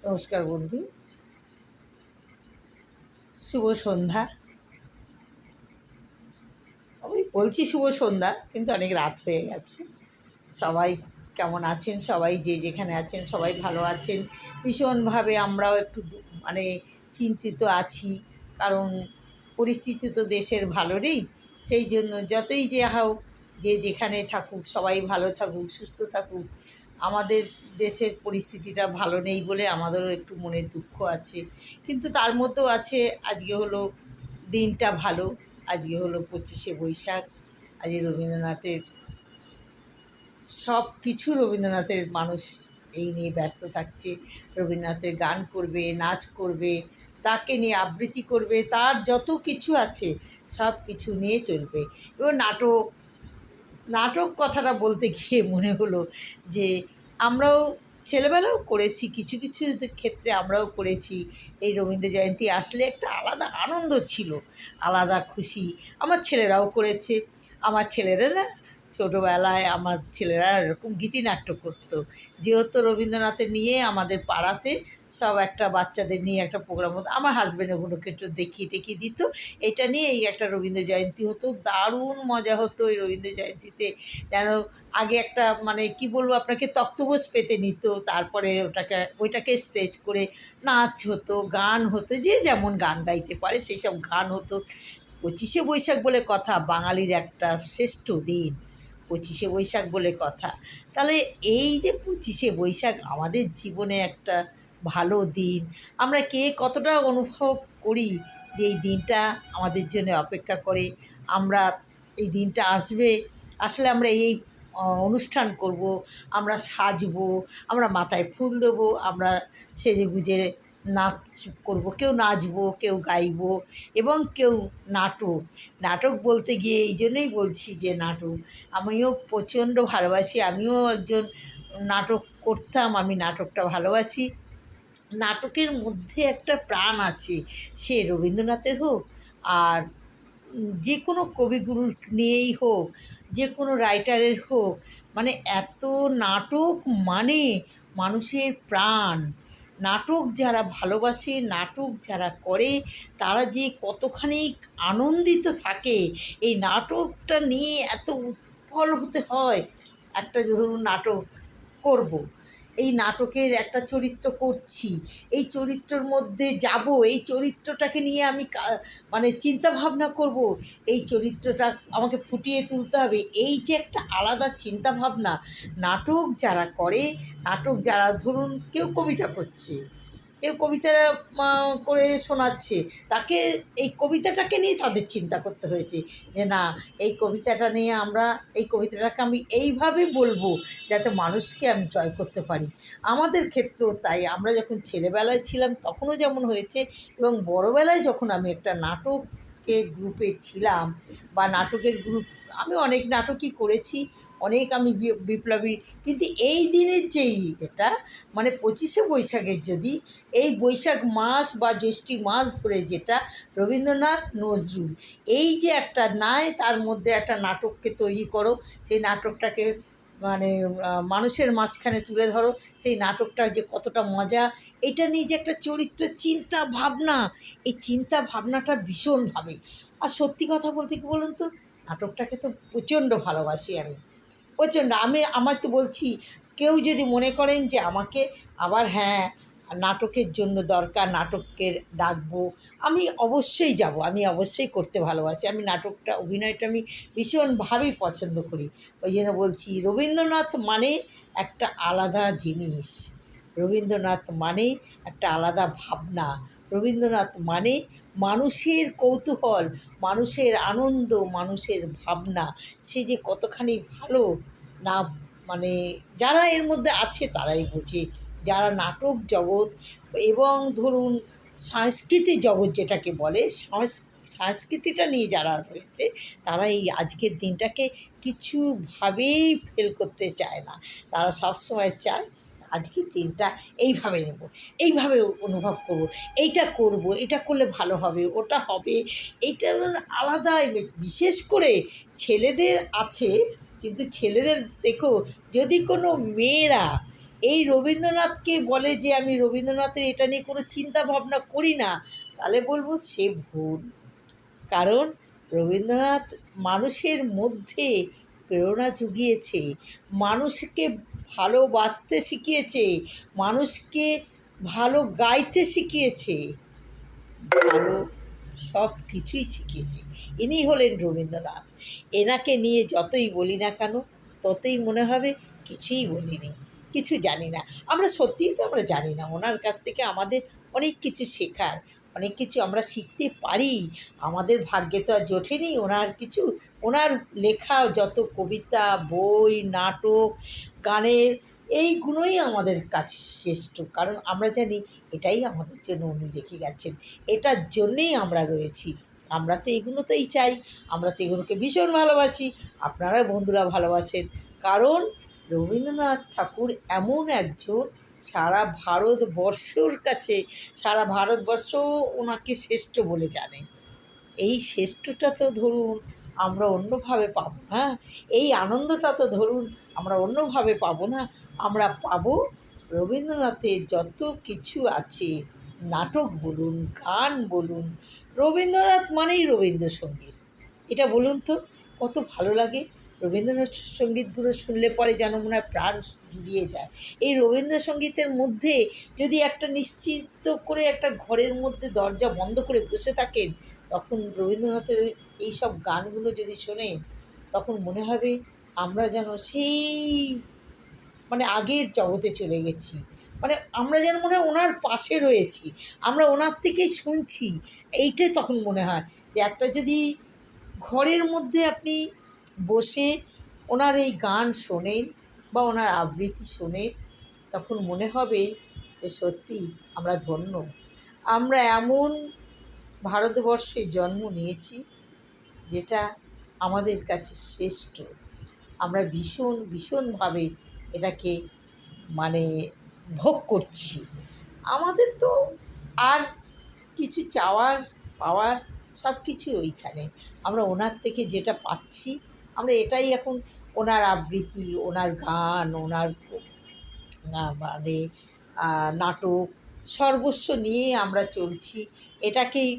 নমস্কার বন্ধু, শুভ সন্ধ্যা। আমি বলছি শুভ সন্ধ্যা, কিন্তু অনেক রাত হয়ে গেছে। সবাই কেমন আছেন? সবাই যে যেখানে আছেন সবাই ভালো আছেন। ভীষণভাবে আমরাও একটু মানে চিন্তিত আছি, কারণ পরিস্থিতি তো দেশের ভালো নেই। সেই জন্য যতই যে হোক, যে যেখানে থাকুক সবাই ভালো থাকুক, সুস্থ থাকুক। আমাদের দেশের পরিস্থিতিটা ভালো নেই বলে আমাদেরও একটু মনে দুঃখ আছে, কিন্তু তার মধ্যেও আছে আজকে হলো দিনটা ভালো। আজকে হলো 25শে বৈশাখ। আজকে রবীন্দ্রনাথের সব কিছু, রবীন্দ্রনাথের মানুষ এই নিয়ে ব্যস্ত থাকছে। রবীন্দ্রনাথের গান করবে, নাচ করবে, তাকে নিয়ে আবৃত্তি করবে, তার যত কিছু আছে সব কিছু নিয়ে চলবে। এবং নাটক, নাটক কথাটা বলতে গিয়ে মনে হলো যে আমরাও ছেলেবেলাও করেছি, কিছু কিছু ক্ষেত্রে আমরাও করেছি। এই রবীন্দ্র জয়ন্তী আসলে একটা আলাদা আনন্দ ছিল, আলাদা খুশি। আমার ছেলেরাও করেছে। আমার ছেলেরা না, ছোটোবেলায় আমার ছেলেরা এরকম গীতিনাট্য করতো। যেহেতু রবীন্দ্রনাথের নিয়ে আমাদের পাড়াতে সব একটা বাচ্চাদের নিয়ে একটা প্রোগ্রাম হতো। আমার হাজব্যান্ড ওগুলোকে একটু দেখিয়ে টেখিয়ে দিত। এটা নিয়ে এই একটা রবীন্দ্র জয়ন্তী হতো, দারুণ মজা হতো এই রবীন্দ্র জয়ন্তীতে। যেন আগে একটা মানে কি বলবো আপনাকে, তক্তপোষ পেতে নিত, তারপরে ওইটাকে স্টেজ করে নাচ হতো, গান হতো, যে যেমন গান গাইতে পারে সেই সব গান হতো। 25শে বৈশাখ বলে কথা, বাঙালির একটা শ্রেষ্ঠ দিন 25শে বৈশাখ বলে কথা। তাহলে এই যে 25শে বৈশাখ আমাদের জীবনে একটা ভালো দিন, আমরা কে কতটা অনুভব করি যে এই দিনটা আমাদের জন্য অপেক্ষা করে। আমরা এই দিনটা আসবে, আসলে আমরা এই অনুষ্ঠান করব, আমরা সাজবো, আমরা মাথায় ফুল দেবো, আমরা সেজেগুজে নাচ করব, কেউ নাচবো, কেউ গাইবো, এবং কেউ নাটক। নাটক বলতে গিয়ে এই জন্যই বলছি যে নাটক আমিও প্রচণ্ড ভালোবাসি। আমিও একজন নাটক করতাম, আমি নাটকটা ভালোবাসি। নাটকের মধ্যে একটা প্রাণ আছে, সে রবীন্দ্রনাথের হোক আর যে কোনো কবিগুরুর নিয়েই হোক, যে কোনো রাইটারের হোক, মানে এত নাটক মানে মানুষের প্রাণ। নাটক যারা ভালোবাসে, নাটক যারা করে, তারা যে কতখানি আনন্দিত থাকে। এই নাটকটা নিয়ে এত উৎপল হতে হয়। একটা ধরুন নাটক করব, এই নাটকের একটা চরিত্র করছি, এই চরিত্রর মধ্যে যাব, এই চরিত্রটাকে নিয়ে আমি মানে চিন্তা ভাবনা করব, এই চরিত্রটা আমাকে ফুটিয়ে তুলতে হবে, এই যে একটা আলাদা চিন্তা ভাবনা। নাটক যারা করে, নাটক যারা ধরুন কেউ কবিতা করছে, কেউ কবিতা করে শোনাচ্ছে, তাকে এই কবিতাটাকে নিয়ে তাদের চিন্তা করতে হয়েছে যে না, এই কবিতাটা নিয়ে আমরা, এই কবিতাটাকে আমি এইভাবে বলবো যাতে মানুষকে আমি জয় করতে পারি। আমাদের ক্ষেত্রেও তাই, আমরা যখন ছেলেবেলায় ছিলাম তখনও যেমন হয়েছে, এবং বড়োবেলায় যখন আমি একটা নাটকের গ্রুপে ছিলাম বা নাটকের গ্রুপ, আমি অনেক নাটকই করেছি, অনেক আমি বিপ্লবী। কিন্তু এই দিনের যেই এটা মানে 25শে বৈশাখের, যদি এই বৈশাখ মাস বা জ্যৈষ্ঠী মাস ধরে যেটা রবীন্দ্রনাথ নজরুল, এই যে একটা নাই, তার মধ্যে একটা নাটককে তৈরি করো, সেই নাটকটাকে মানে মানুষের মাঝখানে তুলে ধরো, সেই নাটকটা যে কতটা মজা, এটা নিয়ে যে একটা চরিত্র চিন্তা ভাবনা, এই চিন্তা ভাবনাটা ভীষণভাবে। আর সত্যি কথা বলতে কি বলুন তো, নাটকটাকে তো প্রচণ্ড ভালোবাসি আমি, প্রচণ্ড। আমার তো বলছি, কেউ যদি মনে করেন যে আমাকে আবার হ্যাঁ নাটকের জন্য দরকার, নাটকের ডাকবো, আমি অবশ্যই যাব, আমি অবশ্যই করতে ভালোবাসি। আমি নাটকটা, অভিনয়টা আমি ভীষণভাবেই পছন্দ করি। ওই জন্য বলছি রবীন্দ্রনাথ মানে একটা আলাদা জিনিস, রবীন্দ্রনাথ মানে একটা আলাদা ভাবনা, রবীন্দ্রনাথ মানে মানুষের কৌতূহল, মানুষের আনন্দ, মানুষের ভাবনা। সে যে কতখানি ভালো না, মানে যারা এর মধ্যে আছে তারাই বোঝে। যারা নাটক জগৎ এবং ধরুন সাংস্কৃতিক জগৎ যেটাকে বলে, সংস্কৃতিটা নিয়ে যারা রয়েছে, তারা এই আজকের দিনটাকে কিছুভাবেই ফেল করতে চায় না। তারা সবসময় চায় আজকের দিনটা এইভাবে নেব, এইভাবে অনুভব করব, এইটা করব, এটা করলে ভালো হবে, ওটা হবে। এইটা আলাদা। বিশেষ করে ছেলেদের আছে, কিন্তু ছেলেদের দেখো, যদি কোনো মেয়েরা এই রবীন্দ্রনাথকে বলে যে আমি রবীন্দ্রনাথের এটা নিয়ে কোনো চিন্তা ভাবনা করি না, তাহলে বলবো সে ভুল। কারণ রবীন্দ্রনাথ মানুষের মধ্যে প্রেরণা জুগিয়েছে, মানুষকে ভালোবাসতে শিখিয়েছে, মানুষকে ভালো গাইতে শিখিয়েছে, ভালো সব কিছুই শিখিয়েছে। ইনি হলেন রবীন্দ্রনাথ। এনাকে নিয়ে যতই বলি না কেন ততই মনে হবে কিছুই বলিনি, কিছু জানি না। আমরা সত্যিই তো আমরা জানি না, ওনার কাছ থেকে আমাদের অনেক কিছু শেখার, অনেক কিছু আমরা শিখতে পারি। আমাদের ভাগ্যে তো আর জোটেনি ওনার কিছু। ওনার লেখা যত কবিতা, বই, নাটক, গানের, এইগুলোই আমাদের কাছে শ্রেষ্ঠ। কারণ আমরা জানি এটাই আমাদের জন্য উনি রেখে গেছেন, এটার জন্যেই আমরা রয়েছি। আমরা তো এগুলোতেই চাই, আমরা তো এগুলোকে ভীষণ ভালোবাসি, আপনারা বন্ধুরা ভালোবাসেন। কারণ রবীন্দ্রনাথ ঠাকুর এমন একজন, সারা ভারতবর্ষর কাছে, সারা ভারতবর্ষ ওনাকে শ্রেষ্ঠ বলে জানে। এই শ্রেষ্ঠটা তো ধরুন আমরা অন্যভাবে পাবো না, এই আনন্দটা তো ধরুন আমরা অন্যভাবে পাবো না। আমরা পাবো রবীন্দ্রনাথের যত কিছু আছে, নাটক বলুন, গান বলুন, রবীন্দ্রনাথ মানেই রবীন্দ্রসঙ্গীত। এটা বলুন তো কত ভালো লাগে। রবীন্দ্রনাথ সঙ্গীতগুলো শুনলে পরে যেন মনে হয় প্রাণ জুড়িয়ে যায়। এই রবীন্দ্রসঙ্গীতের মধ্যে যদি একটা নিশ্চিত করে একটা ঘরের মধ্যে দরজা বন্ধ করে বসে থাকেন, তখন রবীন্দ্রনাথের এই সব গানগুলো যদি শোনেন, তখন মনে হবে আমরা যেন সেই মানে আগের জগতে চলে গেছি। মানে আমরা যেন মনে হয় ওনার পাশে রয়েছি, আমরা ওনার থেকেই শুনছি। এইটাই তখন মনে হয় যে একটা যদি ঘরের মধ্যে আপনি বসে ওনার এই গান শোনেন বা ওনার আবৃত্তি শোনেন, তখন মনে হবে যে সত্যি আমরা ধন্য। আমরা এমন ভারতবর্ষে জন্ম নিয়েছি যেটা আমাদের কাছে শ্রেষ্ঠ। আমরা ভীষণ ভীষণভাবে এটাকে মানে ভোগ করছি। আমাদের তো আর কিছু চাওয়ার পাওয়ার সব কিছু ওইখানে। আমরা ওনার থেকে যেটা পাচ্ছি, আমরা এটাই এখন ওনার আবৃত্তি, ওনার গান, ওনার মানে নাটক, সর্বস্ব নিয়ে আমরা চলছি। এটাকেই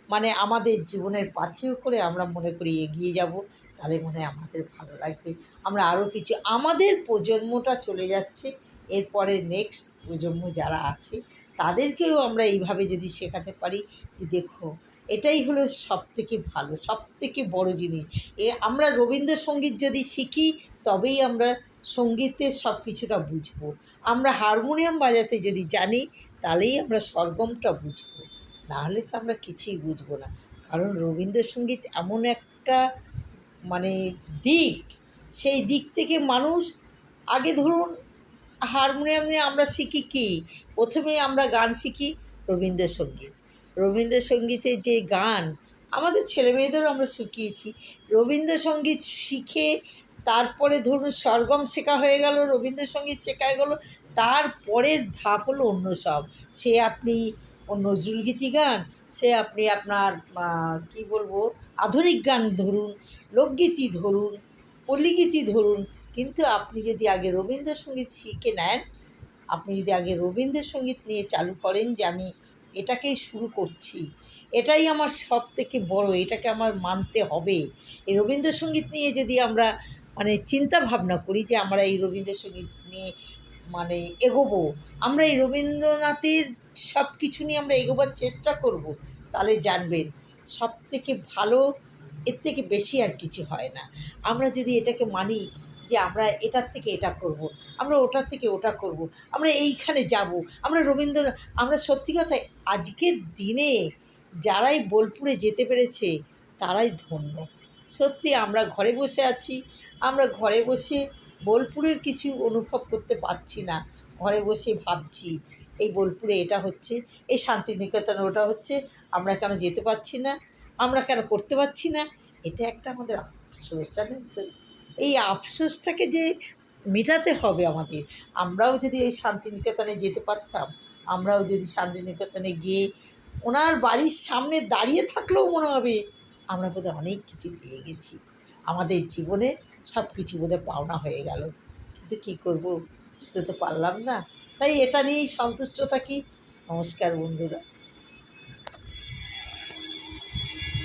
মানে আমাদের জীবনের পাথেয় করে আমরা মনে করি এগিয়ে যাব, তাহলে মনে হয় আমাদের ভালো লাগবে। আমরা আরও কিছু, আমাদের প্রজন্মটা চলে যাচ্ছে, এরপরে নেক্সট প্রজন্ম যারা আছে তাদেরকেও আমরা এইভাবে যদি শেখাতে পারি যে দেখো এটাই হলো সবথেকে ভালো, সবথেকে বড় জিনিস। আমরা রবীন্দ্রসঙ্গীত যদি শিখি তবেই আমরা সঙ্গীতের সব কিছুটা বুঝবো। আমরা হারমোনিয়াম বাজাতে যদি জানি তাহলেই আমরা সরগমটা বুঝবো, নাহলে তো আমরা কিছুই বুঝবো না। কারণ রবীন্দ্রসঙ্গীত এমন একটা মানে দিক, সেই দিক থেকে মানুষ আগে ধরুন হারমোনিয়ামে আমরা শিখি কী, প্রথমেই আমরা গান শিখি রবীন্দ্রসঙ্গীত। রবীন্দ্রসঙ্গীতের যে গান আমাদের ছেলেমেয়েদেরও আমরা শিখিয়েছি। রবীন্দ্রসঙ্গীত শিখে তারপরে ধরুন সরগম শেখা হয়ে গেল, রবীন্দ্রসঙ্গীত শেখা হয়ে গেল, তারপরের ধাপ হলো অন্য সব। সে আপনি নজরুলগীতি গান, সে আপনি আপনার কী বলবো আধুনিক গান ধরুন, লোকগীতি ধরুন, পল্লীগীতি ধরুন। কিন্তু আপনি যদি আগে রবীন্দ্রসঙ্গীত শিখে নেন, আপনি যদি আগে রবীন্দ্রসঙ্গীত নিয়ে চালু করেন যে আমি এটাকেই শুরু করছি, এটাই আমার সবথেকে বড়, এটাকে আমার মানতে হবে। এই রবীন্দ্রসঙ্গীত নিয়ে যদি আমরা মানে চিন্তা ভাবনা করি যে আমরা এই রবীন্দ্রসঙ্গীত নিয়ে মানে এগোবো, আমরা এই রবীন্দ্রনাথের সব কিছু নিয়ে আমরা এগোবার চেষ্টা করব, তাহলে জানবেন সবথেকে ভালো, এর থেকে বেশি আর কিছু হয় না। আমরা যদি এটাকে মানি যে আমরা এটার থেকে এটা করব, আমরা ওটার থেকে ওটা করব, আমরা এইখানে যাব, আমরা আমরা সত্যি কথা আজকের দিনে যারাই বোলপুরে যেতে পেরেছে তারাই ধন্য। সত্যি আমরা ঘরে বসে আছি, আমরা ঘরে বসে বোলপুরের কিছু অনুভব করতে পারছি না। ঘরে বসে ভাবছি এই বোলপুরে এটা হচ্ছে, এই শান্তিনিকেতনে ওটা হচ্ছে, আমরা কেন যেতে পারছি না, আমরা কেন করতে পারছি না। এটা একটা আমাদের আফসোস, জানেন তো। এই আফসোসটাকে যে মেটাতে হবে আমাদের। আমরাও যদি এই শান্তিনিকেতনে যেতে পারতাম, আমরাও যদি শান্তিনিকেতনে গিয়ে ওনার বাড়ির সামনে দাঁড়িয়ে থাকলেও মনে হবে আমরা বোধহয় অনেক কিছু পেয়ে গেছি, আমাদের জীবনে সব কিছু বোধহয় পাওনা হয়ে গেল। কিন্তু কী করব, দিতে তো পারলাম না, তাই এটা নিয়েই সন্তুষ্ট থাকি। নমস্কার বন্ধুরা।